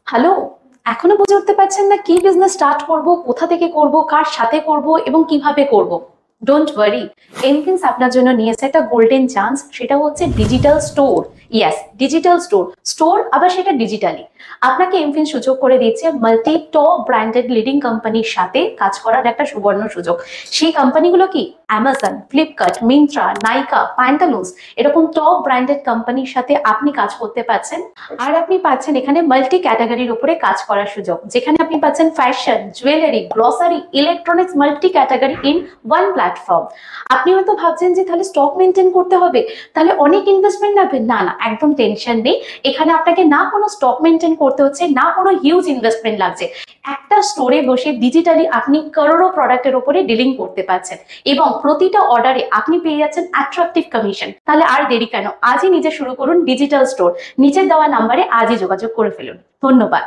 Hello. এখনো বুঝে উঠতে পারছেন না কি বিজনেস স্টার্ট করব, কোথা থেকে করব, কার সাথে করব এবং কিভাবে করব? ডোন্ট ওয়ারি, এমফিন্স আপনার জন্য নিয়েছে একটা গোল্ডেন চান্স। সেটা হচ্ছে digital store. Yes, digital store. Store আবার সেটা ডিজিটালি। আপনাকে এমফিন সুযোগ করে দিচ্ছে মাল্টি টপ ব্র্যান্ডেড লিডিং কোম্পানির সাথে কাজ করার একটা সুবর্ণ সুযোগ। সেই কোম্পানিগুলো কি? অ্যামাজন, ফ্লিপকার্ট, মিন্ত্রা, নাইকা, প্যান্টালুন্স, এরকম টপ ব্র্যান্ডেড কোম্পানির সাথে আপনি কাজ করতে পারছেন। আর আপনি পাচ্ছেন এখানে মাল্টি ক্যাটাগরির উপরে কাজ করার সুযোগ, যেখানে আপনি পাচ্ছেন fashion, jewellery, grocery, electronics, multi category in one platform. আপনি হয়তো ভাবছেন যে তাহলে স্টক মেনটেন করতে হবে, তাহলে অনেক ইনভেস্টমেন্ট লাগবে। না না, একদম টেনশন নেই। এখানে আপনাকে না কোনো স্টক মেনটেন করতে হচ্ছে, না কোনো হিউজ ইনভেস্টমেন্ট লাগছে। একটা স্টোরে বসে ডিজিটালি আপনি করোড়ো প্রোডাক্টের উপরে ডিলিং করতে পারছেন এবং প্রতিটা অর্ডারে আপনি পেয়ে যাচ্ছেন অ্যাট্রাকটিভ কমিশন। তাহলে আর দেরি কেন, আজই নিজে শুরু করুন ডিজিটাল স্টোর। নিচের দেওয়া নাম্বারে আজই যোগাযোগ করে ফেলুন। ধন্যবাদ।